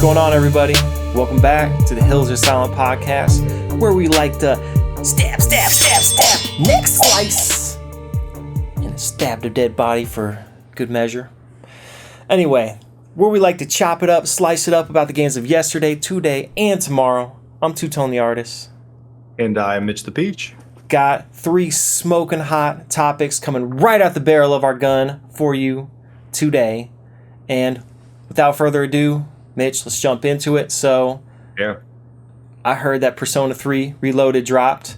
going on, everybody? Welcome back to the Hills Are Silent podcast, where we like to stab, next slice, and stab the dead body for good measure. Anyway, where we like to chop it up, slice it up about the games of yesterday, today, and tomorrow. I'm TwoTone the artist. And I'm Mitch the Peach. Got 3 smoking hot topics coming right out the barrel of our gun for you today. And without further ado, Mitch, let's jump into it. So, yeah, I heard that Persona 3 Reloaded dropped.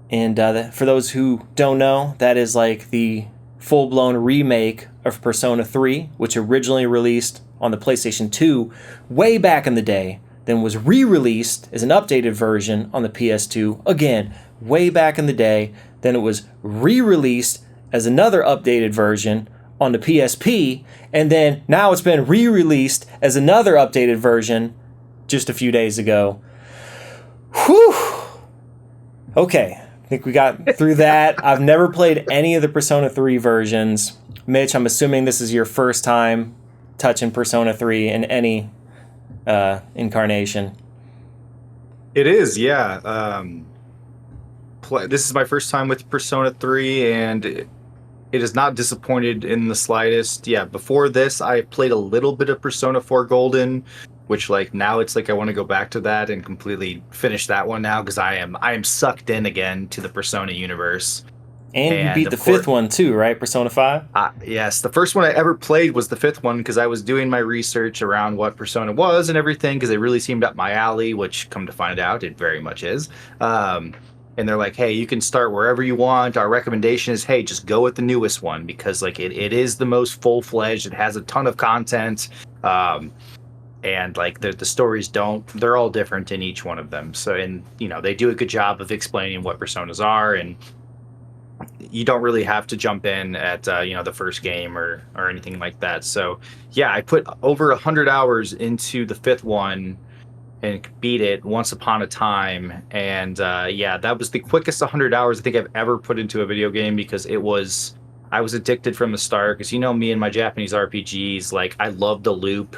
And for those who don't know, that is like the full-blown remake of Persona 3, which originally released on the PlayStation 2 way back in the day, then was re-released as an updated version on the PS2, again, way back in the day. Then it was re-released as another updated version on the PSP, and then now it's been re-released as another updated version just a few days ago. Whew! Okay, I think we got through that. I've never played any of the Persona 3 versions. Mitch, I'm assuming this is your first time touching Persona 3 in any incarnation. it is. Yeah, this is my first time with Persona 3, and it is not disappointed in the slightest. Yeah, before this, I played a little bit of Persona 4 Golden, which now it's I want to go back to that and completely finish that one now because I am sucked in again to the Persona universe. And you beat the 5th one too, right? Persona 5? Yes, the first one I ever played was the 5th one because I was doing my research around what Persona was and everything because it really seemed up my alley, which, come to find out, it very much is. And they're like, hey, you can start wherever you want. Our recommendation is, hey, just go with the newest one because it is the most full-fledged. It has a ton of content. And the stories they're all different in each one of them. So, and they do a good job of explaining what personas are, and you don't really have to jump in at the first game or anything like that. So yeah, I put over 100 hours into the 5th one and beat it once upon a time. And that was the quickest 100 hours I think I've ever put into a video game because I was addicted from the start. Because me and my Japanese RPGs, I love the loop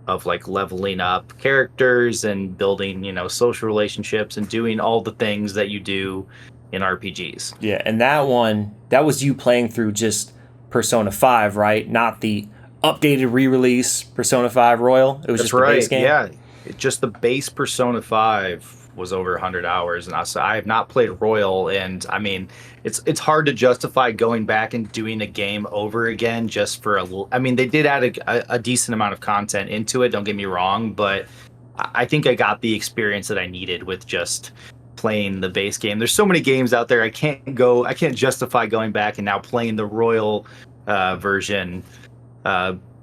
of leveling up characters and building social relationships and doing all the things that you do in RPGs. Yeah, and that was you playing through just Persona 5, right? Not the updated re-release Persona 5 Royal. It was just the base game. Yeah, just the base Persona 5 was over 100 hours, and I have not played Royal, and I mean, it's hard to justify going back and doing a game over again just for a little. I mean, they did add a decent amount of content into it. Don't get me wrong, but I think I got the experience that I needed with just playing the base game. There's so many games out there I can't justify going back and now playing the Royal version.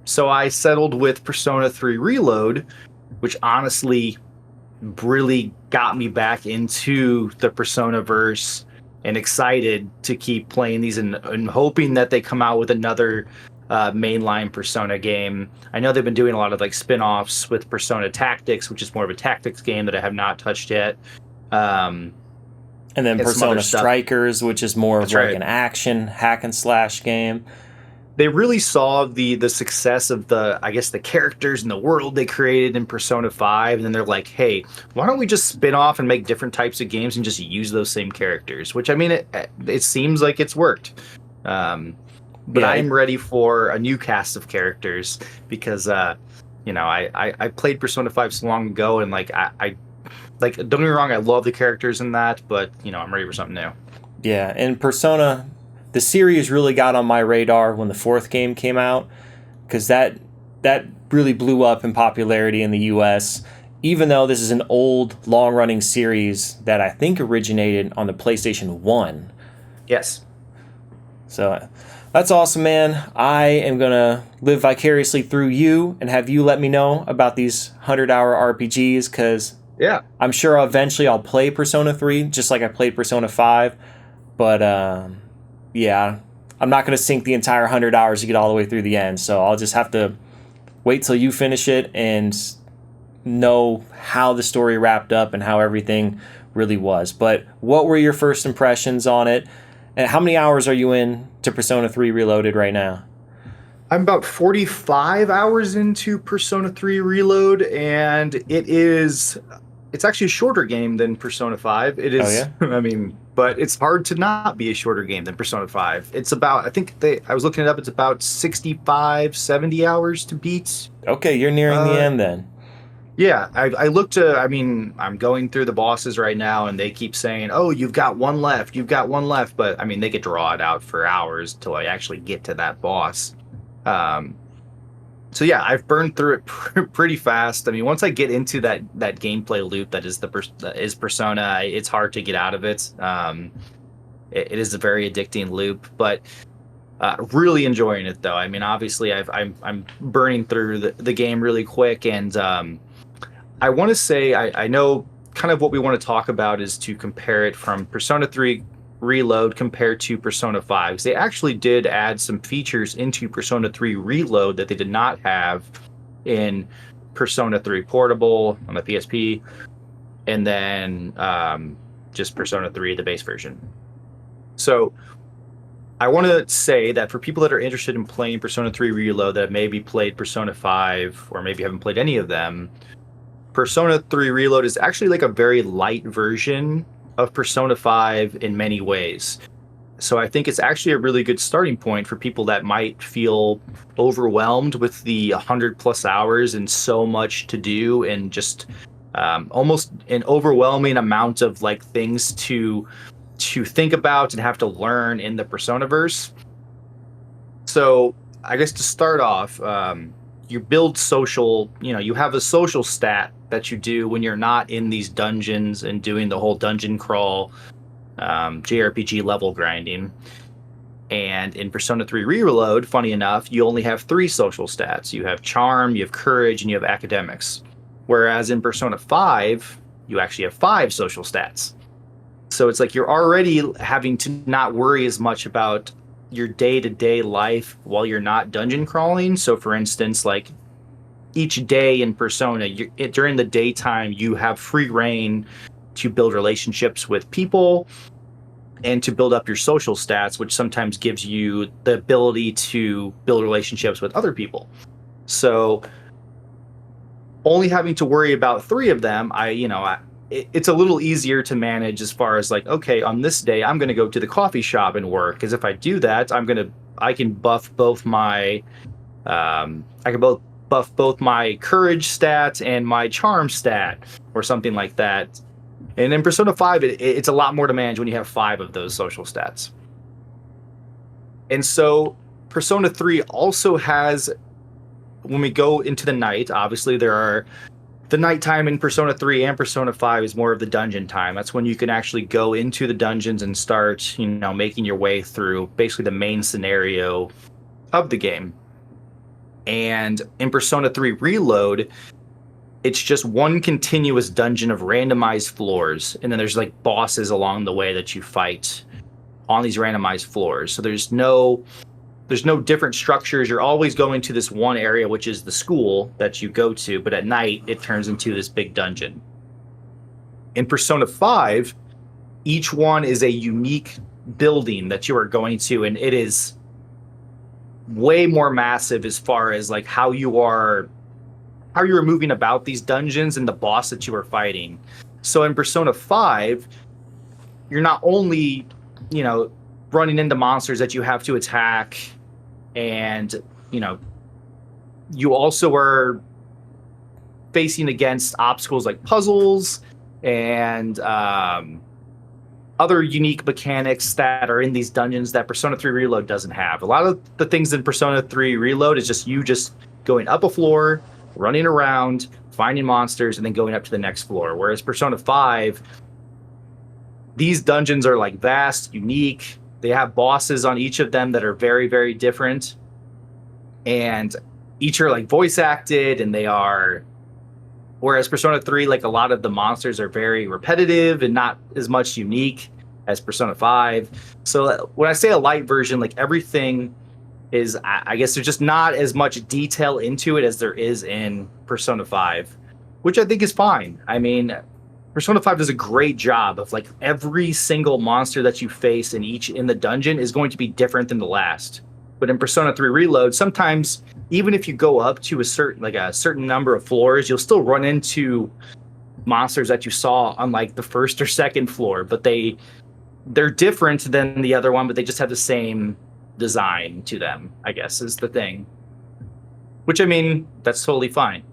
So I settled with Persona 3 Reload, which honestly really got me back into the Persona verse and excited to keep playing these and hoping that they come out with another mainline Persona game. I know they've been doing a lot of spin-offs with Persona Tactics, which is more of a tactics game that I have not touched yet. And then Persona Strikers, which is more of an action hack and slash game. They really saw the success of the characters and the world they created in Persona 5, and then they're like, hey, why don't we just spin off and make different types of games and just use those same characters? Which, I mean, it seems like it's worked. But yeah, I'm ready for a new cast of characters because, I played Persona 5 so long ago, and don't get me wrong, I love the characters in that, but, I'm ready for something new. Yeah, and Persona, the series really got on my radar when the 4th game came out, because that really blew up in popularity in the US, even though this is an old, long-running series that I think originated on the PlayStation 1. Yes. So that's awesome, man. I am going to live vicariously through you and have you let me know about these 100-hour RPGs, because yeah, I'm sure eventually I'll play Persona 3, just like I played Persona 5. But, yeah, I'm not going to sink the entire 100 hours to get all the way through the end. So I'll just have to wait till you finish it and know how the story wrapped up and how everything really was. But what were your first impressions on it? And how many hours are you in to Persona 3 Reloaded right now? I'm about 45 hours into Persona 3 Reload, and it's actually a shorter game than Persona 5. It Oh is, yeah. I mean, but it's hard to not be a shorter game than Persona 5. It's about, I was looking it up, it's about 65, 70 hours to beat. Okay, you're nearing the Uh, end then. yeah, I looked to, I mean, I'm going through the bosses right now, and they keep saying, oh, you've got one left, you've got one left. But I mean, they could draw it out for hours till I actually get to that boss. Um, so yeah, I've burned through it pretty fast. I mean, once I get into that gameplay loop that is that is Persona, it's hard to get out of it. It is a very addicting loop, but really enjoying it though. I mean, obviously, I'm burning through the game really quick, and I want to say I know kind of what we want to talk about is to compare it from Persona 3 Reload compared to Persona 5. Because they actually did add some features into Persona 3 Reload that they did not have in Persona 3 Portable on the PSP, and then just Persona 3, the base version. So I want to say that for people that are interested in playing Persona 3 Reload that maybe played Persona 5 or maybe haven't played any of them, Persona 3 Reload is actually like a very light version of Persona 5 in many ways. So I think it's actually a really good starting point for people that might feel overwhelmed with the 100 plus hours and so much to do and just almost an overwhelming amount of like things to think about and have to learn in the Personaverse. So I guess to start off, you build social, you have a social stat that you do when you're not in these dungeons and doing the whole dungeon crawl, JRPG level grinding. And in Persona 3 Reload, funny enough, you only have 3 social stats. You have charm, you have courage, and you have academics. Whereas in Persona 5, you actually have 5 social stats. So it's like you're already having to not worry as much about your day-to-day life while you're not dungeon crawling. So for instance, like each day in Persona, during the daytime, you have free reign to build relationships with people and to build up your social stats, which sometimes gives you the ability to build relationships with other people. So only having to worry about 3 of them, it's a little easier to manage as far as like, okay, on this day, I'm going to go to the coffee shop and work. Because if I do that, I can buff both my, buff both my courage stat and my charm stat or something like that. And in Persona 5, it's a lot more to manage when you have 5 of those social stats. And so Persona 3 also has, when we go into the night, obviously the nighttime in Persona 3 and Persona 5 is more of the dungeon time. That's when you can actually go into the dungeons and start, making your way through basically the main scenario of the game. And in Persona 3 Reload, it's just one continuous dungeon of randomized floors. And then there's like bosses along the way that you fight on these randomized floors. So there's no different structures. You're always going to this one area, which is the school that you go to, but at night it turns into this big dungeon. In Persona 5, each one is a unique building that you are going to, and it is way more massive as far as like how you are moving about these dungeons and the boss that you are fighting. So in Persona 5, you're not only, running into monsters that you have to attack, and you also are facing against obstacles like puzzles and other unique mechanics that are in these dungeons that Persona 3 Reload doesn't have. A lot of the things in Persona 3 Reload is just going up a floor, running around, finding monsters, and then going up to the next floor. Whereas Persona 5, these dungeons are like vast, unique. They have bosses on each of them that are very, very different. And each are like voice acted, and they are. Whereas Persona 3, like a lot of the monsters are very repetitive and not as much unique as Persona 5. So when I say a light version, like everything is, I guess there's just not as much detail into it as there is in Persona 5, which I think is fine. I mean, Persona 5 does a great job of like every single monster that you face in the dungeon is going to be different than the last. But in Persona 3 Reload, sometimes even if you go up to a certain number of floors, you'll still run into monsters that you saw on like the first or second floor, but they're different than the other one, but they just have the same design to them, I guess, is the thing. Which, I mean, that's totally fine.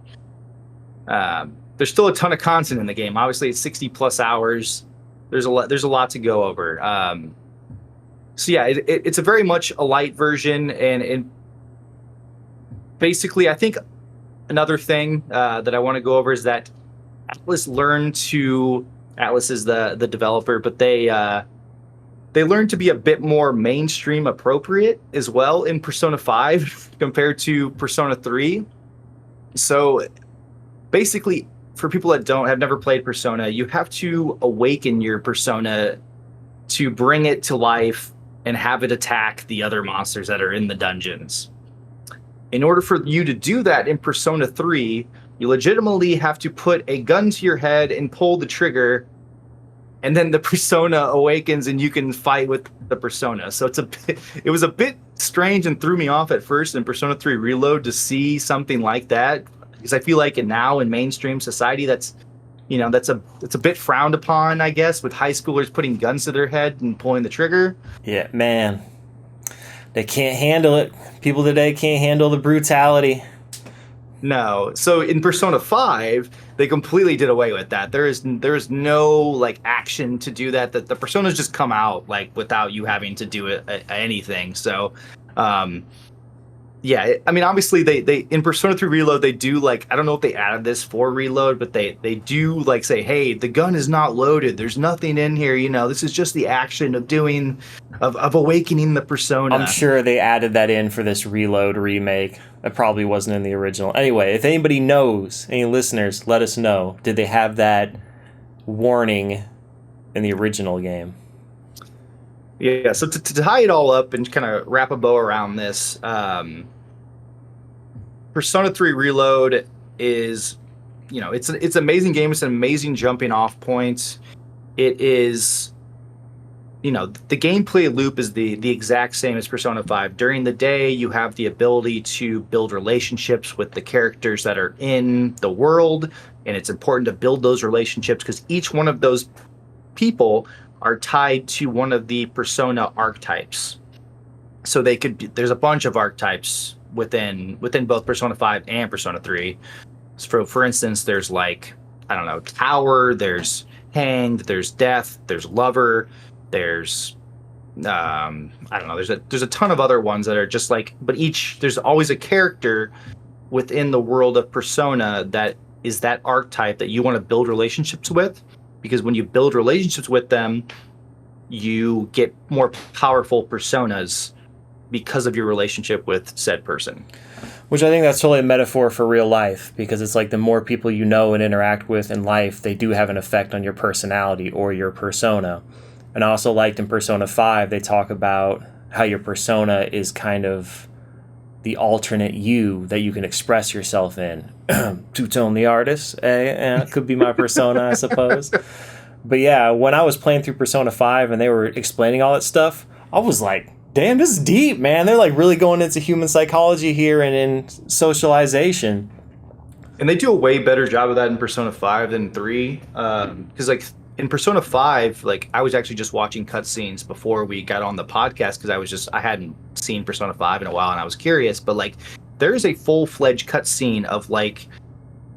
There's still a ton of content in the game. Obviously, it's 60 plus hours. There's a lot to go over. So yeah, it's a very much a light version, and basically, I think another thing that I want to go over is that Atlas is the developer, but they learned to be a bit more mainstream appropriate as well in Persona 5 compared to Persona 3. So basically, for people that have never played Persona, you have to awaken your persona to bring it to life and have it attack the other monsters that are in the dungeons. In order for you to do that in Persona 3, you legitimately have to put a gun to your head and pull the trigger, and then the persona awakens and you can fight with the persona. So it was a bit strange and threw me off at first in Persona 3 Reload to see something like that, because I feel like now in mainstream society that's a bit frowned upon, I guess, with high schoolers putting guns to their head and pulling the trigger. Yeah, man. They can't handle it. People today can't handle the brutality. No. So in Persona 5, they completely did away with that. There is no like action to do that. The personas just come out like without you having to do anything. So yeah, I mean, obviously they in Persona 3 Reload, they do like, I don't know if they added this for Reload, but they do like say, hey, the gun is not loaded. There's nothing in here. This is just the action of awakening the persona. I'm sure they added that in for this Reload remake. That probably wasn't in the original. Anyway, if anybody knows, any listeners, let us know. Did they have that warning in the original game? Yeah, so to tie it all up and kind of wrap a bow around this, Persona 3 Reload is, it's an amazing game. It's an amazing jumping off point. It is, the gameplay loop is the exact same as Persona 5. During the day, you have the ability to build relationships with the characters that are in the world, and it's important to build those relationships because each one of those people are tied to one of the persona archetypes. So there's a bunch of archetypes within both Persona 5 and Persona 3. So for instance, there's like, I don't know, Tower, there's Hanged, there's Death, there's Lover, there's I don't know, there's a ton of other ones that are just like, but there's always a character within the world of Persona that is that archetype that you want to build relationships with. Because when you build relationships with them, you get more powerful personas because of your relationship with said person. Which I think that's totally a metaphor for real life, because it's like the more people you know and interact with in life, they do have an effect on your personality or your persona. And I also liked in Persona 5, they talk about how your persona is kind of the alternate you that you can express yourself in. TwoTone the artist, could be my persona, I suppose. But yeah, when I was playing through Persona 5 and they were explaining all that stuff, I was like, damn, this is deep, man. They're like really going into human psychology here and in socialization. And they do a way better job of that in Persona 5 than 3. Because like in Persona 5, like I was actually just watching cutscenes before we got on the podcast because I hadn't seen Persona 5 in a while and I was curious. But like there is a full-fledged cutscene of like,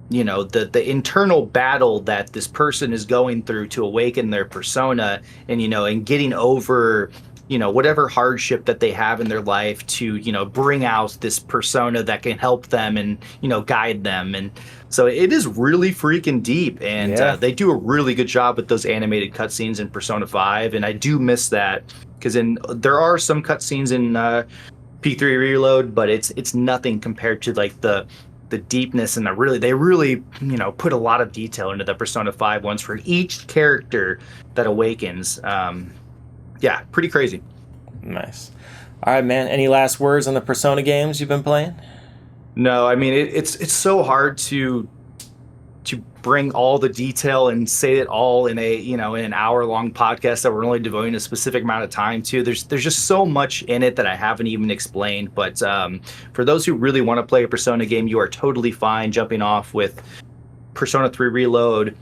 the internal battle that this person is going through to awaken their persona and, and getting over, whatever hardship that they have in their life to, bring out this persona that can help them and, guide them. And so it is really freaking deep. And they do a really good job with those animated cutscenes in Persona 5. And I do miss that because there are some cutscenes in P3 Reload, but it's nothing compared to like the deepness and they really put a lot of detail into the Persona 5 ones for each character that awakens. Yeah, pretty crazy. Nice. All right, man. Any last words on the Persona games you've been playing? No, I mean it's so hard to bring all the detail and say it all in a, in an hour-long podcast that we're only devoting a specific amount of time to. There's just so much in it that I haven't even explained. But for those who really want to play a Persona game, you are totally fine jumping off with Persona 3 Reload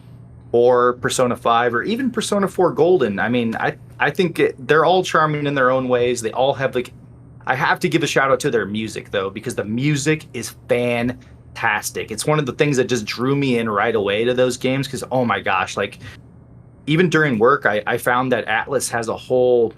or Persona 5 or even Persona 4 Golden. I mean, I think they're all charming in their own ways. They all have I have to give a shout out to their music though, because the music is fantastic. It's one of the things that just drew me in right away to those games because, oh my gosh, like even during work, I found that Atlas has a whole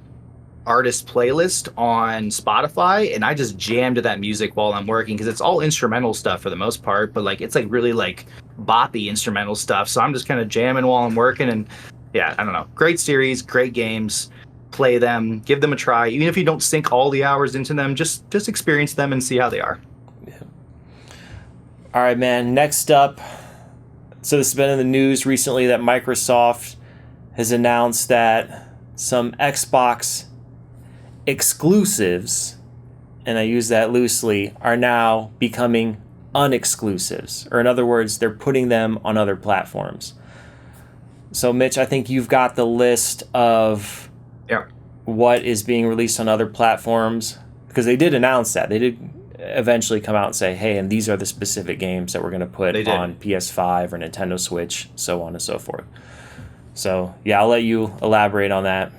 artist playlist on Spotify, and I just jam to that music while I'm working because it's all instrumental stuff for the most part, but like it's like really like boppy instrumental stuff. So I'm just kind of jamming while I'm working, and yeah, I don't know. Great series, great games. Play them, give them a try. Even if you don't sink all the hours into them, just experience them and see how they are. Yeah. All right, man. Next up, so this has been in the news recently that Microsoft has announced that some Xbox exclusives, and I use that loosely, are now becoming unexclusives. Or in other words, they're putting them on other platforms. So Mitch, I think you've got the list of what is being released on other platforms, because they did announce that. They did eventually come out and say, hey, and these are the specific games that we're going to put on PS5 or Nintendo Switch, so on and so forth. So yeah, I'll let you elaborate on that.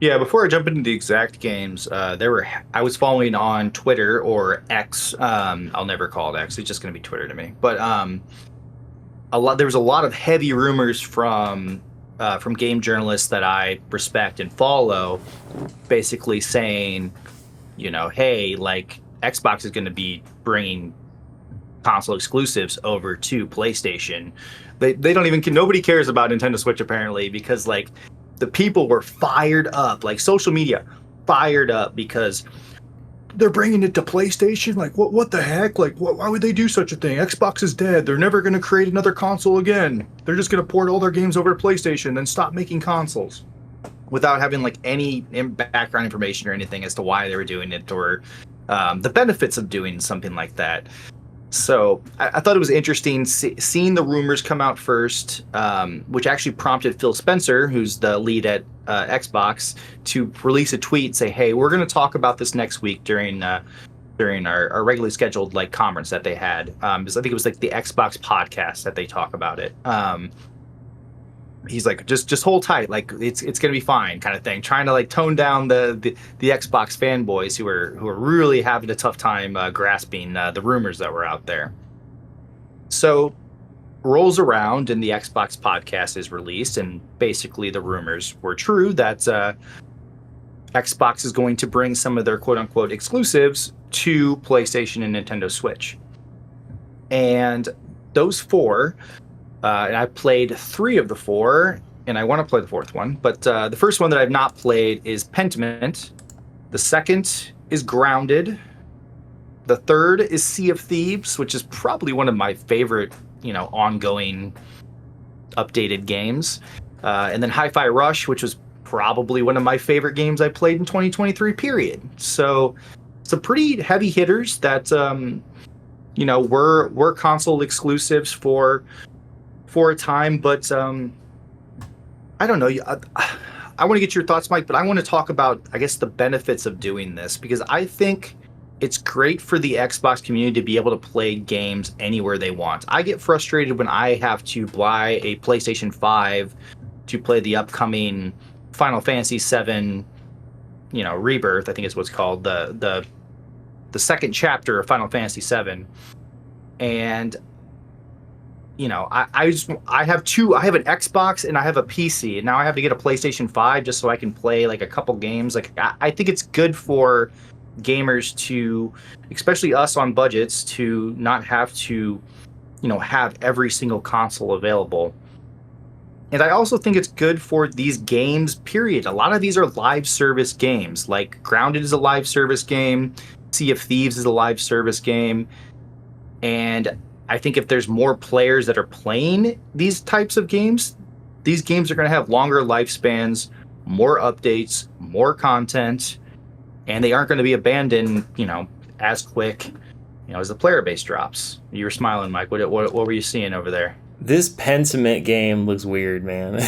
Yeah, before I jump into the exact games, I was following on Twitter or X. I'll never call it X. It's just going to be Twitter to me. But there was a lot of heavy rumors from game journalists that I respect and follow, basically saying, hey, like Xbox is going to be bringing console exclusives over to PlayStation. They don't even, nobody cares about Nintendo Switch apparently, because like the people were fired up, like social media fired up, because they're bringing it to PlayStation. Like, what the heck? Like, why would they do such a thing? Xbox is dead. They're never going to create another console again. They're just going to port all their games over to PlayStation and stop making consoles, without having like any background information or anything as to why they were doing it or the benefits of doing something like that. So I thought it was interesting seeing the rumors come out first, which actually prompted Phil Spencer, who's the lead at Xbox, to release a tweet and say, hey, we're going to talk about this next week during our regularly scheduled like conference that they had. I think it was like the Xbox podcast that they talk about it. He's like, just hold tight, like it's gonna be fine, kind of thing, trying to like tone down the Xbox fanboys who are really having a tough time grasping the rumors that were out there. So rolls around and the Xbox podcast is released, and basically the rumors were true that Xbox is going to bring some of their quote unquote exclusives to PlayStation and Nintendo Switch. And those four, and I played 3 of the 4, and I want to play the 4th one. But the first one that I've not played is Pentiment. The second is Grounded. The third is Sea of Thieves, which is probably one of my favorite, ongoing updated games. And then Hi-Fi Rush, which was probably one of my favorite games I played in 2023, period. So some pretty heavy hitters that, were console exclusives for a time, but I don't know. I want to get your thoughts, Mike, but I want to talk about, I guess, the benefits of doing this, because I think it's great for the Xbox community to be able to play games anywhere they want. I get frustrated when I have to buy a PlayStation 5 to play the upcoming Final Fantasy VII, Rebirth, I think is what's called, the second chapter of Final Fantasy VII, and I have an Xbox and I have a PC, and now I have to get a PlayStation 5 just so I can play like a couple games. Like I think it's good for gamers to, especially us on budgets, to not have to, have every single console available. And I also think it's good for these games, period. A lot of these are live service games. Like Grounded is a live service game. Sea of Thieves is a live service game. And I think if there's more players that are playing these types of games, these games are going to have longer lifespans, more updates, more content, and they aren't going to be abandoned, as quick, as the player base drops. You were smiling, Mike. What were you seeing over there? This Pentiment game looks weird, man.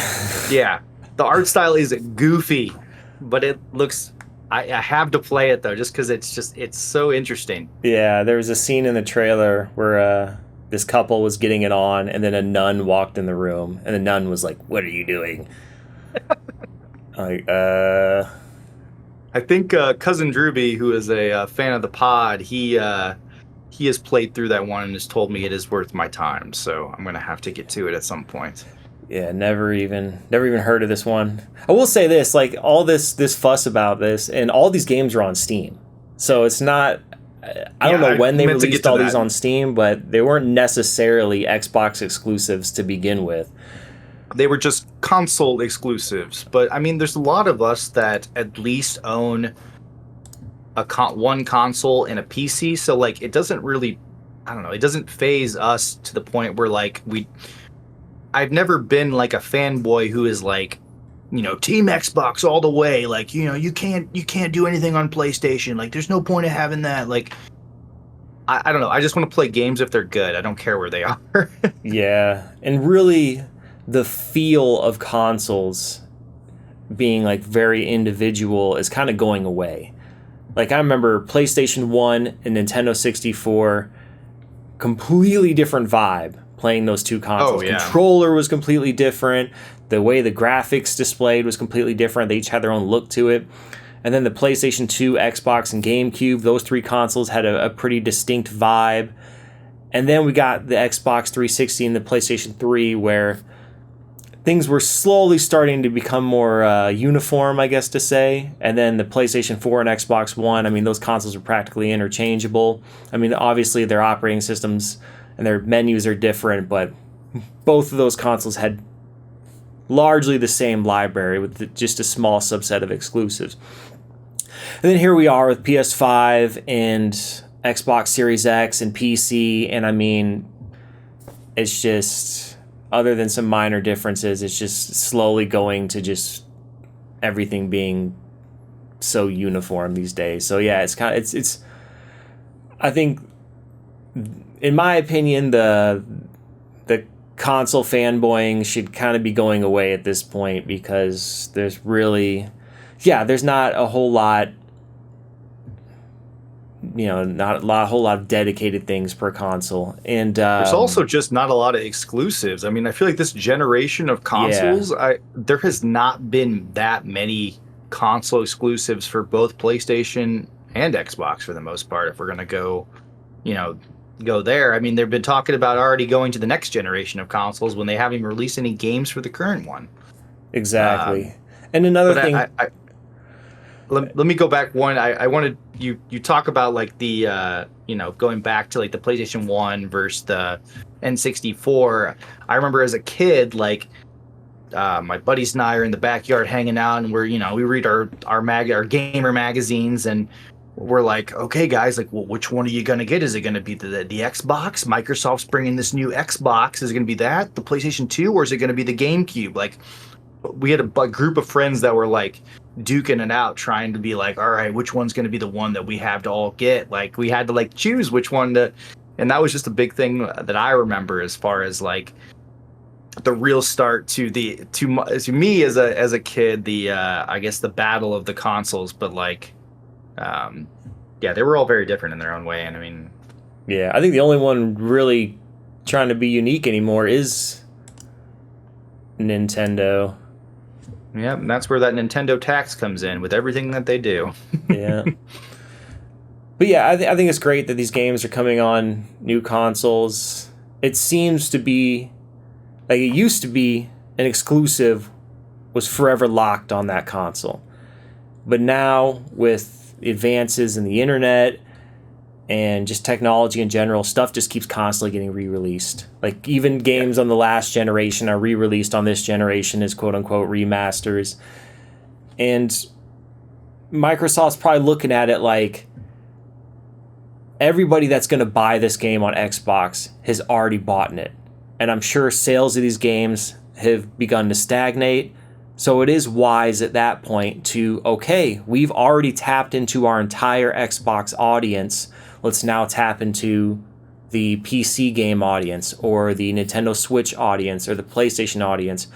Yeah, the art style is goofy, but it looks. I have to play it though, just because it's so interesting. Yeah, there was a scene in the trailer where this couple was getting it on, and then a nun walked in the room, and the nun was like, "What are you doing?" Like, I think cousin Drewby, who is a fan of the pod, he has played through that one and has told me it is worth my time. So I'm gonna have to get to it at some point. yeah, never even heard of this one. I will say this, like all this fuss about this, and all these games are on Steam, so it's not. I don't know when they released all these on Steam, but they weren't necessarily Xbox exclusives to begin with. They were just console exclusives, but I mean, there's a lot of us that at least own one console and a PC, so like it doesn't really, I don't know, it doesn't phase us to the point where like I've never been like a fanboy who is like, Team Xbox all the way, like, you can't do anything on PlayStation, like there's no point of having that, like I don't know, I just want to play games if they're good. I don't care where they are. Yeah, and really the feel of consoles being like very individual is kind of going away. Like I remember PlayStation 1 and Nintendo 64, completely different vibe playing those two consoles. Oh, yeah. Controller was completely different. The way the graphics displayed was completely different. They each had their own look to it. And then the PlayStation 2, Xbox, and GameCube, those three consoles had a pretty distinct vibe. And then we got the Xbox 360 and the PlayStation 3, where things were slowly starting to become more uniform, I guess to say. And then the PlayStation 4 and Xbox One, I mean, those consoles are practically interchangeable. I mean, obviously their operating systems and their menus are different, but both of those consoles had largely the same library with just a small subset of exclusives. And then here we are with PS5 and Xbox Series X and PC, and I mean, it's just, other than some minor differences, it's just slowly going to just everything being so uniform these days. So yeah, it's kind of, it's I think, in my opinion, the console fanboying should kind of be going away at this point, because there's not a whole lot, not a whole lot of dedicated things per console. And there's also just not a lot of exclusives. I mean, I feel like this generation of consoles, there has not been that many console exclusives for both PlayStation and Xbox for the most part. If we're going to go there. I mean, they've been talking about already going to the next generation of consoles when they haven't even released any games for the current one. Exactly. And another thing... Let me go back one. I wanted you talk about like the going back to like the PlayStation 1 versus the N64. I remember as a kid, like my buddies and I are in the backyard hanging out, and we read our gamer magazines, and we're like, okay guys, like, well, which one are you gonna get? Is it gonna be the Xbox? Microsoft's bringing this new Xbox. Is it gonna be that, the PlayStation 2, or is it gonna be the GameCube? Like, we had a group of friends that were like duking it out, trying to be like, all right, which one's gonna be the one that we have to all get? Like, we had to like choose which one to, and that was just a big thing that I remember as far as like the real start to me as a kid, the I guess the battle of the consoles. But like, they were all very different in their own way. And I mean, yeah, I think the only one really trying to be unique anymore is Nintendo. Yeah, and that's where that Nintendo tax comes in with everything that they do. Yeah. But yeah, I think it's great that these games are coming on new consoles. It seems to be, like, it used to be an exclusive was forever locked on that console. But now, with advances in the internet and just technology in general, stuff just keeps constantly getting re-released. Like, even games on the last generation are re-released on this generation as quote-unquote remasters. And Microsoft's probably looking at it like, everybody that's going to buy this game on Xbox has already bought it. And I'm sure sales of these games have begun to stagnate. So it is wise at that point to, okay, we've already tapped into our entire Xbox audience. Let's now tap into the PC game audience or the Nintendo Switch audience or the PlayStation audience.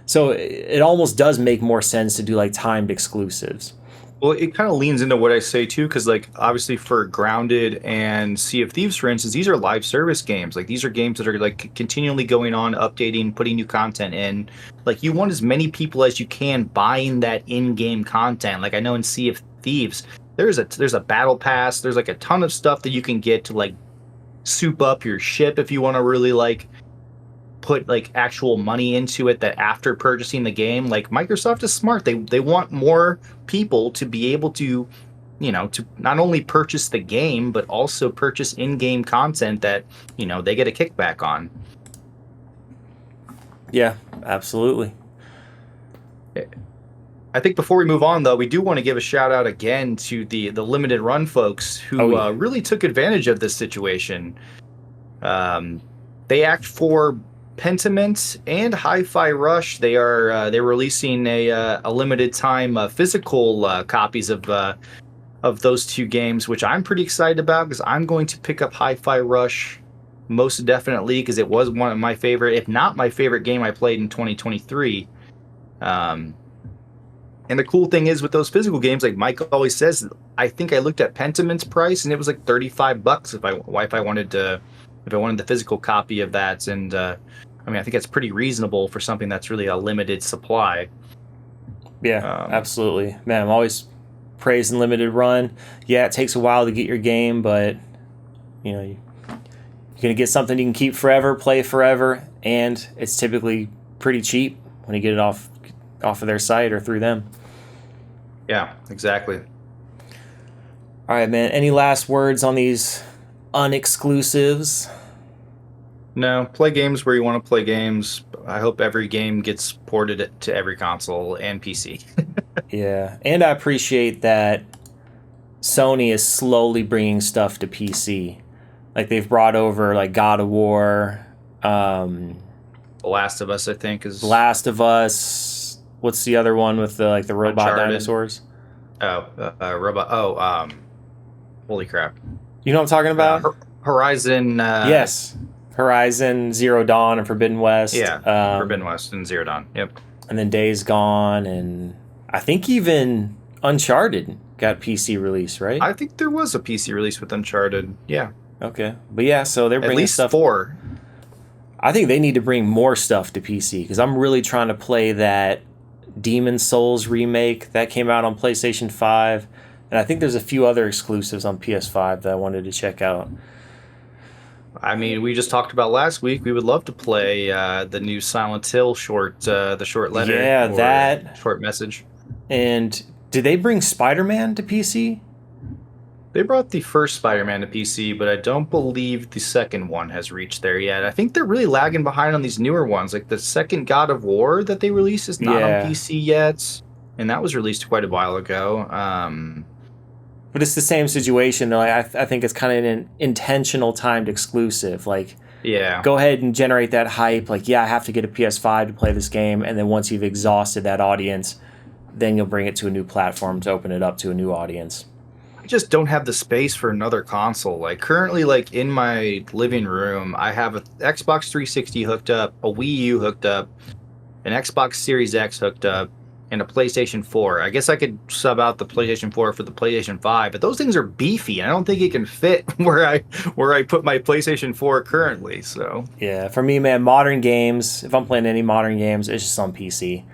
So it almost does make more sense to do like timed exclusives. Well, it kind of leans into what I say too, because like obviously for Grounded and Sea of Thieves, for instance, these are live service games. Like these are games that are like continually going on, updating, putting new content in. Like you want as many people as you can buying that in-game content. Like I know in Sea of Thieves, there's a battle pass. There's like a ton of stuff that you can get to like soup up your ship if you want to really like put like actual money into it, that after purchasing the game, like Microsoft is smart. They want more people to be able to, to not only purchase the game but also purchase in-game content that, they get a kickback on. Yeah, absolutely. I think before we move on, though, we do want to give a shout out again to the limited run folks who really took advantage of this situation. They act for Pentiment and Hi-Fi Rush. They're releasing a limited time physical copies of those two games, which I'm pretty excited about because I'm going to pick up Hi-Fi Rush most definitely because it was one of my favorite, if not my favorite game I played in 2023. And the cool thing is with those physical games, like Mike always says, I think I looked at Pentiment's price and it was like $35 if I wanted the physical copy of that. And I think that's pretty reasonable for something that's really a limited supply. Yeah, absolutely. Man, I'm always praising limited run. Yeah, it takes a while to get your game, but you're going to get something you can keep forever, play forever, and it's typically pretty cheap when you get it off of their site or through them. Yeah, exactly. All right, man. Any last words on these unexclusives? No, play games where you want to play games. I hope every game gets ported to every console and PC. Yeah, and I appreciate that Sony is slowly bringing stuff to PC. Like they've brought over like God of War, The Last of Us, I think, is Last of Us. What's the other one with the robot Uncharted. dinosaurs? Holy crap! You know what I'm talking about? Horizon. Yes, Horizon Zero Dawn and Forbidden West. Yeah, Forbidden West and Zero Dawn. Yep. And then Days Gone, and I think even Uncharted got PC release, right? I think there was a PC release with Uncharted. Yeah. Okay, but yeah, so they're bringing at least stuff. 4. I think they need to bring more stuff to PC because I'm really trying to play that Demon Souls remake that came out on PlayStation 5, and I think there's a few other exclusives on PS5 that I wanted to check out. I mean, we just talked about last week. We would love to play the new Silent Hill the short letter. Yeah, that short message. And did they bring Spider-Man to PC? They brought the first Spider-Man to PC, but I don't believe the second one has reached there yet. I think they're really lagging behind on these newer ones. Like the second God of War that they released is not on PC yet, and that was released quite a while ago. But it's the same situation. I think it's kind of an intentional timed exclusive. Like, yeah, go ahead and generate that hype. Like, yeah, I have to get a PS5 to play this game, and then once you've exhausted that audience, then you'll bring it to a new platform to open it up to a new audience. I just don't have the space for another console. Like currently, like in my living room, I have an Xbox 360 hooked up, a Wii U hooked up, an Xbox Series X hooked up, and a PlayStation 4. I guess I could sub out the PlayStation 4 for the PlayStation 5, but those things are beefy, and I don't think it can fit where I put my PlayStation 4 currently. So yeah, for me, man, modern games. If I'm playing any modern games, it's just on PC.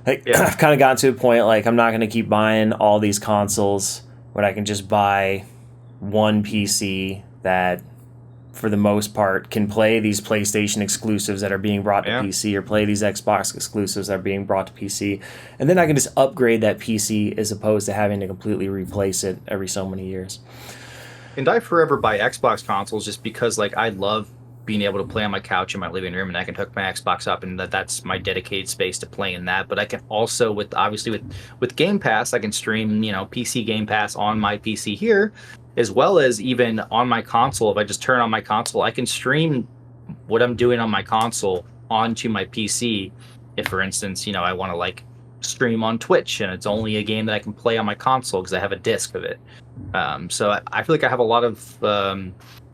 Like I've kind of gotten to a point like I'm not going to keep buying all these consoles when I can just buy one PC that, for the most part, can play these PlayStation exclusives that are being brought to PC or play these Xbox exclusives that are being brought to PC. And then I can just upgrade that PC as opposed to having to completely replace it every so many years. And I forever buy Xbox consoles just because like I love being able to play on my couch in my living room, and I can hook my Xbox up, and that's my dedicated space to play in that. But I can also, with Game Pass, I can stream, PC Game Pass on my PC here, as well as even on my console. If I just turn on my console, I can stream what I'm doing on my console onto my PC. If, for instance, I want to like stream on Twitch, and it's only a game that I can play on my console because I have a disc of it. So I feel like I have a lot of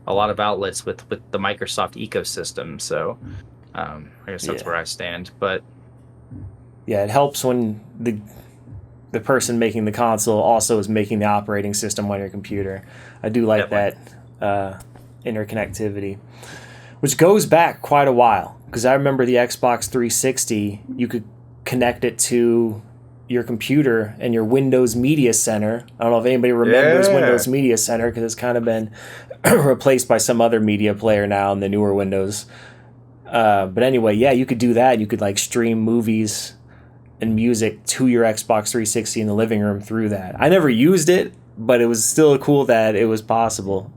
a lot of outlets with the Microsoft ecosystem. So I guess that's Yeah. where I stand. But Yeah, it helps when the person making the console also is making the operating system on your computer. I do like definitely. that interconnectivity, which goes back quite a while, because I remember the Xbox 360, you could connect it to your computer and your Windows Media Center. I don't know if anybody remembers Yeah. Windows Media Center, because it's kind of been replaced by some other media player now in the newer Windows. But anyway, yeah, you could do that. You could like stream movies and music to your Xbox 360 in the living room through that. I never used it, but it was still cool that it was possible.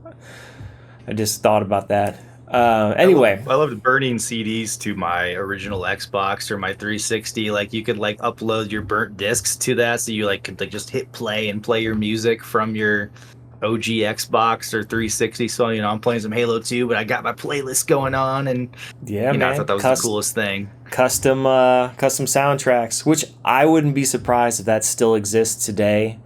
I just thought about that. Anyway, I loved burning CDs to my original Xbox or my 360. Like you could like upload your burnt discs to that, so you like could like just hit play and play your music from your OG Xbox or 360. So I'm playing some Halo 2, but I got my playlist going on, and yeah, I thought man, that was the coolest thing. custom soundtracks, which I wouldn't be surprised if that still exists today.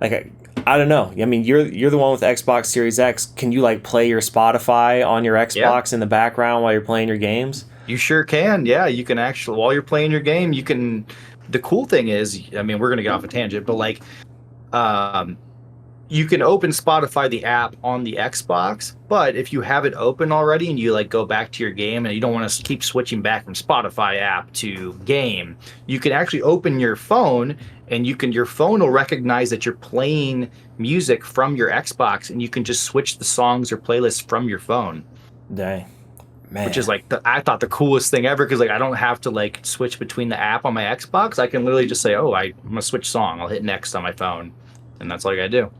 Like I don't know. I mean, you're the one with Xbox Series X. Can you like play your Spotify on your Yeah, Xbox in the background while you're playing your games? you sure can. Yeah, you can actually while you're playing your game, you can. The cool thing is, I mean, we're gonna get off a tangent, but like, um, you can open Spotify the app on the Xbox, but if you have it open already and you like go back to your game and you don't want to keep switching back from Spotify app to game, you can actually open your phone and your phone will recognize that you're playing music from your Xbox and you can just switch the songs or playlists from your phone, Dang, which is man, like I thought the coolest thing ever because like I don't have to like switch between the app on my Xbox. I can literally just say, "Oh, I'm gonna switch song." I'll hit next on my phone, and that's all I gotta do.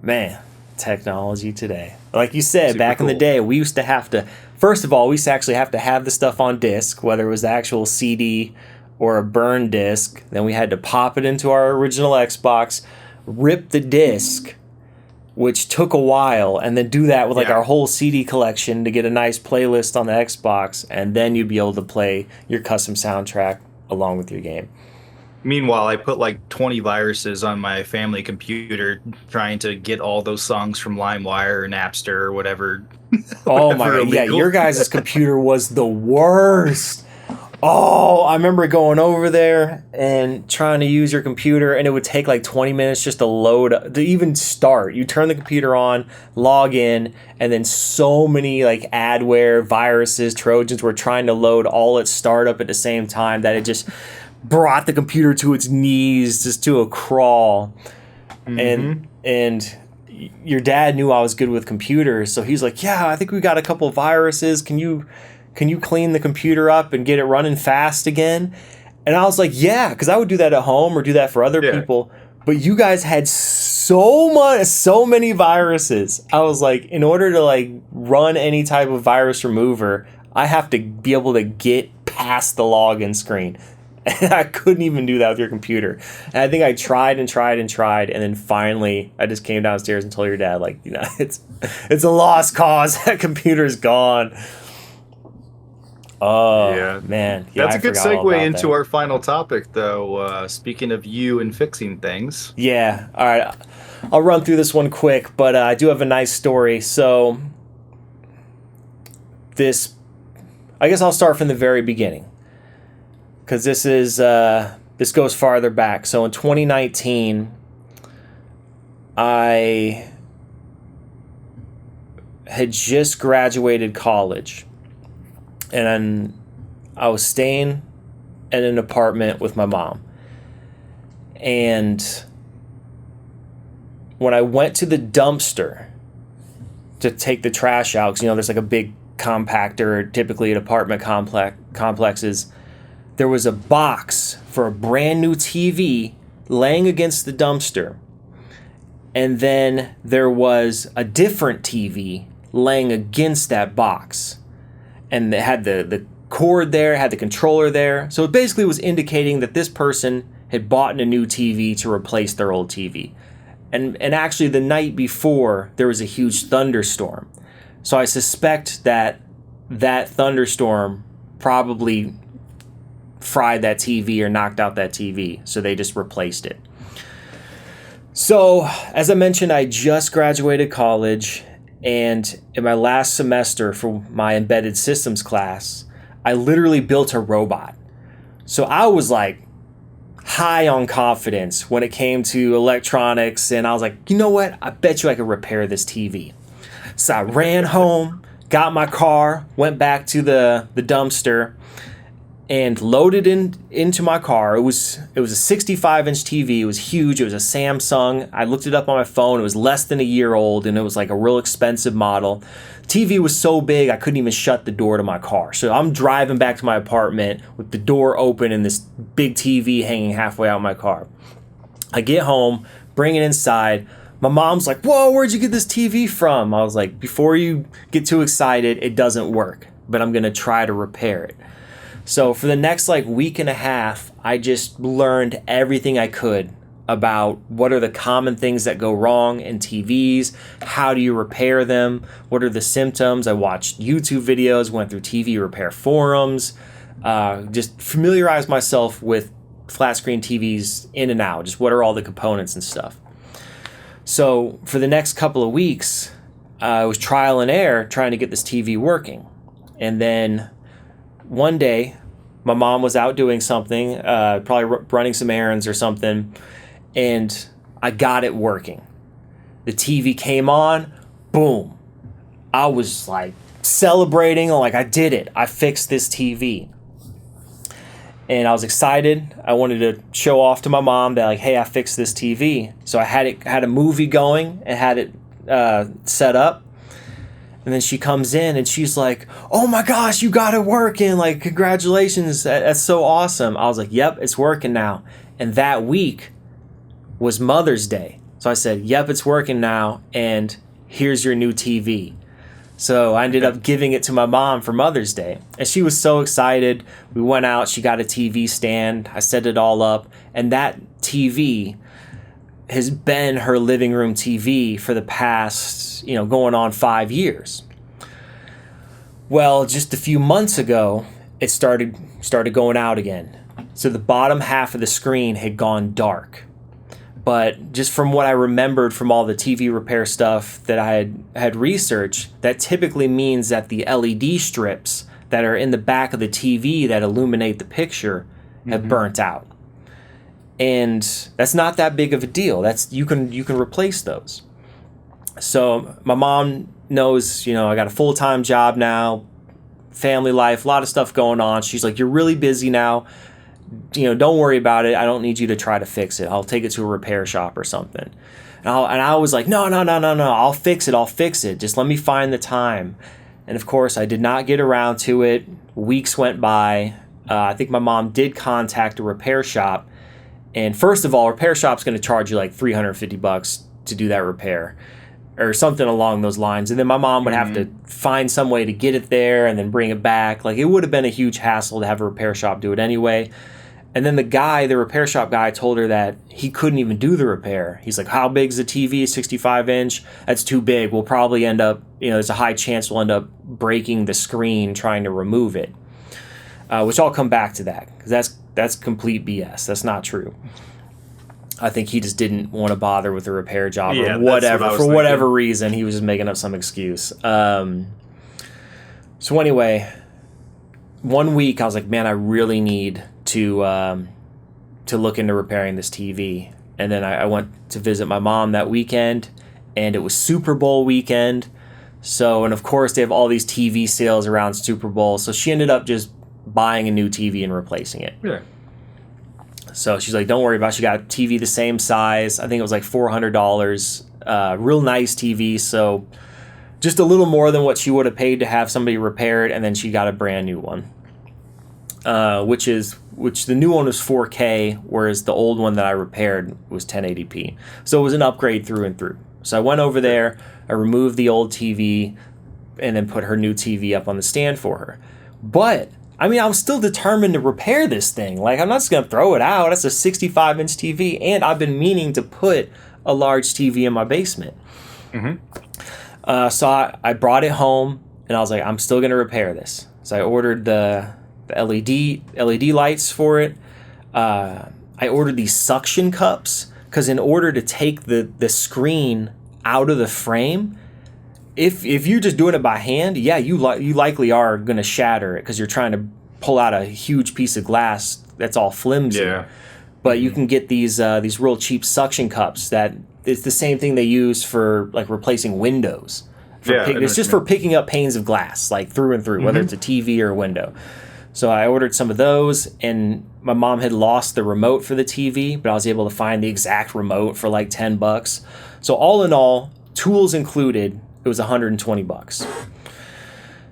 man, technology today. Like you said, Super back in the cool. day, we used to have to. First of all, we used to actually have to have the stuff on disc, whether it was the actual CD or a burn disc. Then we had to pop it into our original Xbox, rip the disc, which took a while, and then do that with like Yeah. our whole CD collection to get a nice playlist on the Xbox, and then you'd be able to play your custom soundtrack along with your game. Meanwhile, I put like 20 viruses on my family computer trying to get all those songs from LimeWire or Napster or whatever, Oh my whatever god, yeah, illegal. your guys' computer was the worst. Oh, I remember going over there and trying to use your computer, and it would take like 20 minutes just to load, to even start. You turn the computer on, log in, and then so many like adware, viruses, Trojans were trying to load all at startup at the same time that it just brought the computer to its knees, just to a crawl. Hmm. And your dad knew I was good with computers, so he's like, "Yeah, I think we got a couple viruses. Can you clean the computer up and get it running fast again?" And I was like, "Yeah," because I would do that at home or do that for other Yeah. people. But you guys had so many viruses. I was like, in order to like run any type of virus remover, I have to be able to get past the login screen. And I couldn't even do that with your computer. And I think I tried and tried and tried, and then finally I just came downstairs and told your dad, like, it's a lost cause. That computer's gone. Oh Yeah. man, yeah, That's I a good forgot all segue about into that. our final topic, though. Speaking of you and fixing things. Yeah, all right. I'll run through this one quick, but I do have a nice story. So this, I guess I'll start from the very beginning, because this goes farther back. So in 2019, I had just graduated college, and I was staying in an apartment with my mom. And when I went to the dumpster to take the trash out, because there's like a big compactor typically at apartment complexes, there was a box for a brand new TV laying against the dumpster. And then there was a different TV laying against that box. And it had the cord there, had the controller there. So it basically was indicating that this person had bought a new TV to replace their old TV. And actually the night before, there was a huge thunderstorm. So I suspect that thunderstorm probably fried that TV or knocked out that TV. So they just replaced it. So, as I mentioned, I just graduated college, And in my last semester for my embedded systems class, I literally built a robot. So I was like high on confidence when it came to electronics. And I was like, you know what? I bet you I could repair this TV. So I ran home, got my car, went back to the dumpster, and loaded into my car. It was a 65-inch TV. It was huge. It was a Samsung. I looked it up on my phone. It was less than a year old, and it was like a real expensive model. TV was so big I couldn't even shut the door to my car. So I'm driving back to my apartment with the door open and this big TV hanging halfway out my car. I get home, bring it inside. My mom's like, "Whoa, where'd you get this TV from?" I was like, "Before you get too excited, it doesn't work, but I'm gonna try to repair it." So for the next like week and a half, I just learned everything I could about what are the common things that go wrong in TVs, how do you repair them, what are the symptoms. I watched YouTube videos, went through TV repair forums, just familiarized myself with flat screen TVs in and out, just what are all the components and stuff. So for the next couple of weeks, I was trial and error trying to get this TV working. And then one day, my mom was out doing something, probably running some errands or something, and I got it working. The TV came on, boom. I was like celebrating, like I did it. I fixed this TV. And I was excited. I wanted to show off to my mom that like, hey, I fixed this TV. So I had a movie going and had it set up. And then she comes in and she's like, "Oh my gosh, you got it working. Like, congratulations. That's so awesome." I was like, "Yep, it's working now." And that week was Mother's Day. So I said, "Yep, it's working now. And here's your new TV." So I ended up giving it to my mom for Mother's Day. And she was so excited. We went out. She got a TV stand. I set it all up. And that TV has been her living room TV for the past, going on 5 years. Well, just a few months ago, it started going out again. So the bottom half of the screen had gone dark. But just from what I remembered from all the TV repair stuff that I had researched, that typically means that the LED strips that are in the back of the TV that illuminate the picture have burnt out. And that's not that big of a deal. You can replace those. So my mom knows, I got a full-time job now, family life, a lot of stuff going on. She's like, "You're really busy now. Don't worry about it. I don't need you to try to fix it. I'll take it to a repair shop or something." And I was like, no, I'll fix it. Just let me find the time. And of course, I did not get around to it. Weeks went by. I think my mom did contact a repair shop. And first of all, a repair shop's going to charge you like $350 to do that repair or something along those lines. And then my mom would have to find some way to get it there and then bring it back. Like, it would have been a huge hassle to have a repair shop do it anyway. And then the repair shop guy told her that he couldn't even do the repair. He's like, "How big's the TV? 65-inch? That's too big. We'll probably end up, there's a high chance we'll end up breaking the screen trying to remove it." Which I'll come back to that, because that's complete BS. That's not true. I think he just didn't want to bother with the repair job or whatever. For whatever reason, he was just making up some excuse. So anyway, one week I was like, man, I really need to look into repairing this TV. And then I went to visit my mom that weekend, and it was Super Bowl weekend. So, and of course they have all these TV sales around Super Bowl. So she ended up just buying a new TV and replacing it. Yeah. So she's like, "Don't worry about it." She got a TV the same size. I think it was like $400. Real nice TV. So just a little more than what she would have paid to have somebody repair it. And then she got a brand new one. Which the new one was 4K, whereas the old one that I repaired was 1080p. So it was an upgrade through and through. So I went over there, I removed the old TV, and then put her new TV up on the stand for her. But I was still determined to repair this thing. Like, I'm not just going to throw it out. That's a 65-inch TV, and I've been meaning to put a large TV in my basement. So I brought it home, and I was like, I'm still going to repair this. So I ordered the LED lights for it. I ordered these suction cups, because in order to take the screen out of the frame, if you're just doing it by hand, yeah, you likely are going to shatter it because you're trying to pull out a huge piece of glass that's all flimsy. Yeah. But you can get these real cheap suction cups that it's the same thing they use for like replacing windows. It's just for picking up panes of glass, like through and through, whether it's a TV or a window. So I ordered some of those, and my mom had lost the remote for the TV, but I was able to find the exact remote for like $10. So all in all, tools included, it was $120.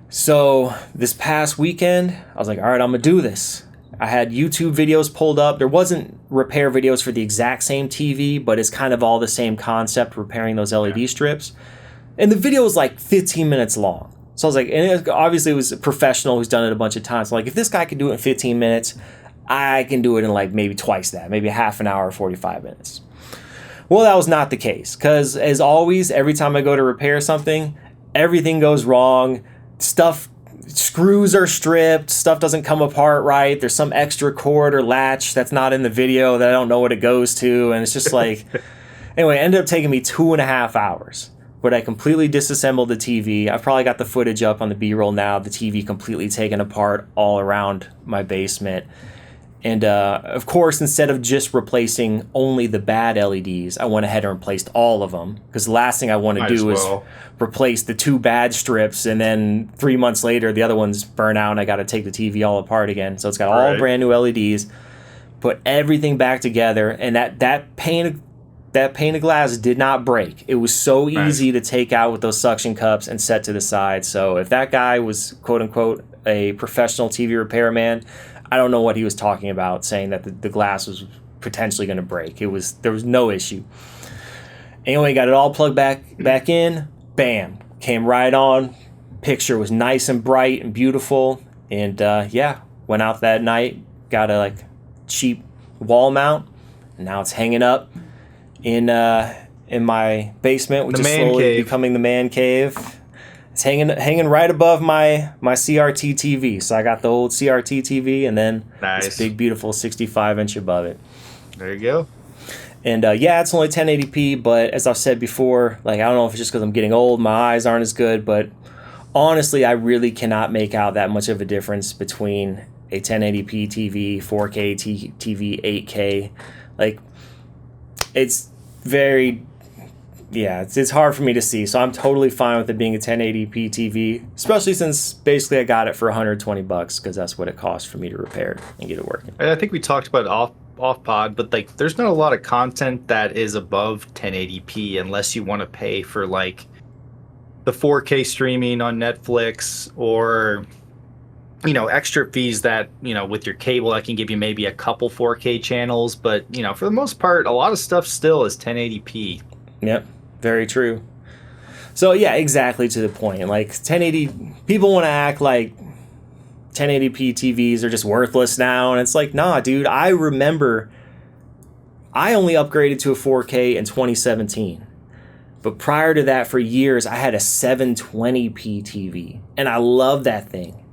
So this past weekend, I was like, all right, I'm going to do this. I had YouTube videos pulled up. There wasn't repair videos for the exact same TV, but it's kind of all the same concept, repairing those LED strips. And the video was like 15 minutes long. So I was like, and obviously it was a professional who's done it a bunch of times. So like, if this guy can do it in 15 minutes, I can do it in like maybe twice that, maybe half an hour, 45 minutes. Well, that was not the case, because as always, every time I go to repair something, everything goes wrong. Screws are stripped, stuff doesn't come apart right. There's some extra cord or latch that's not in the video that I don't know what it goes to. And it's just like, anyway, it ended up taking me 2.5 hours. But I completely disassembled the TV. I've probably got the footage up on the B-roll now. The TV completely taken apart all around my basement. And of course, instead of just replacing only the bad LEDs, I went ahead and replaced all of them. Because the last thing I want to do is replace the 2 bad strips, and then 3 months later, the other ones burn out, and I got to take the TV all apart again. So it's got all brand new LEDs. Put everything back together, and that pane of glass did not break. It was so easy to take out with those suction cups and set to the side. So if that guy was, quote unquote, a professional TV repairman, I don't know what he was talking about, saying that the glass was potentially going to break. There was no issue. Anyway, got it all plugged back in. Bam, came right on. Picture was nice and bright and beautiful. And went out that night, got a cheap wall mount, and now it's hanging up in my basement, which is slowly becoming the man cave. It's hanging right above my CRT TV. So I got the old CRT TV, and then this big, beautiful 65-inch above it. There you go. And it's only 1080p, but as I've said before, I don't know if it's just because I'm getting old, my eyes aren't as good, but honestly, I really cannot make out that much of a difference between a 1080p TV, 4K TV, 8K. It's very... it's hard for me to see, so I'm totally fine with it being a 1080p TV, especially since basically I got it for $120 because that's what it cost for me to repair it and get it working. I think we talked about off pod, but there's not a lot of content that is above 1080p unless you want to pay for the 4K streaming on Netflix, or extra fees that with your cable that can give you maybe a couple 4K channels, but for the most part a lot of stuff still is 1080p. Yep. Very true. So yeah, exactly to the point. 1080, people want to act like 1080p TVs are just worthless now, and it's nah, dude. I remember I only upgraded to a 4K in 2017, but prior to that, for years, I had a 720p TV, and I love that thing.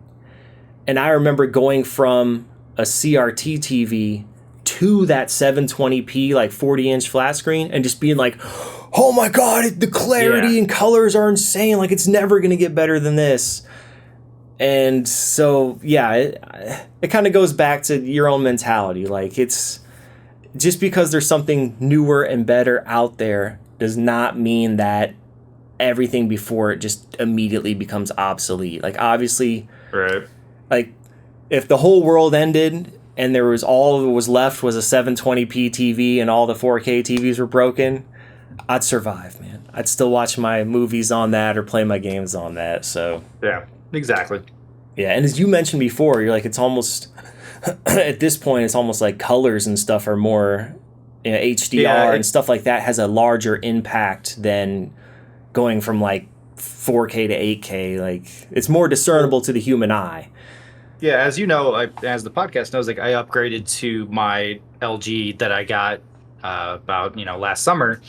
And I remember going from a CRT TV to that 720p 40-inch flat screen and just being oh my god, the clarity and colors are insane. It's never going to get better than this. And so, it kind of goes back to your own mentality. It's just because there's something newer and better out there does not mean that everything before it just immediately becomes obsolete. Obviously, right. If the whole world ended and there was all that was left was a 720p TV and all the 4K TVs were broken, I'd survive, man. I'd still watch my movies on that or play my games on that. So yeah, exactly. Yeah, and as you mentioned before, you're it's almost at this point it's almost colors and stuff are more HDR and stuff like that has a larger impact than going from 4K to 8K. It's more discernible to the human eye. Yeah, as you know, as the podcast knows, I upgraded to my LG that I got about last summer.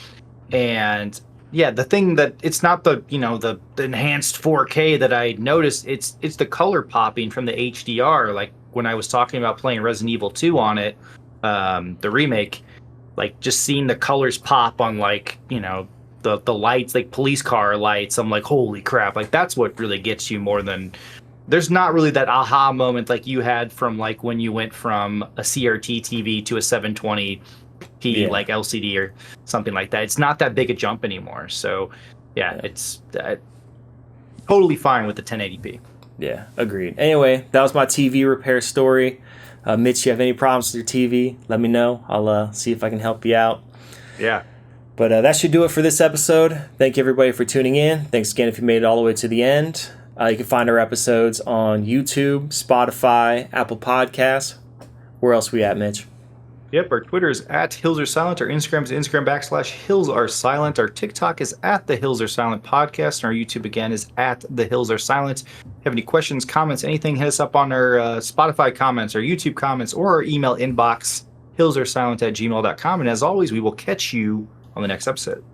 And the thing that it's not the the enhanced 4K that I noticed, it's the color popping from the HDR. When I was talking about playing Resident Evil 2 on it, the remake, just seeing the colors pop on the the lights, like police car lights. I'm like, holy crap! Like that's what really gets you more than. There's not really that aha moment like you had from like when you went from a CRT TV to a 720p like LCD or something like that. It's not that big a jump anymore. So yeah. It's totally fine with the 1080p. Yeah, agreed. Anyway, that was my TV repair story. Mitch, you have any problems with your TV? Let me know. I'll see if I can help you out. Yeah. But that should do it for this episode. Thank you, everybody, for tuning in. Thanks again if you made it all the way to the end. You can find our episodes on YouTube, Spotify, Apple Podcasts. Where else we at, Mitch? Yep, our Twitter is at Hills Are Silent. Our Instagram is Instagram.com/Hills Are Silent. Our TikTok is at the Hills Are Silent Podcast. And our YouTube, again, is at the Hills Are Silent. If you have any questions, comments, anything, hit us up on our Spotify comments, our YouTube comments, or our email inbox, hillsaresilent@gmail.com. And as always, we will catch you on the next episode.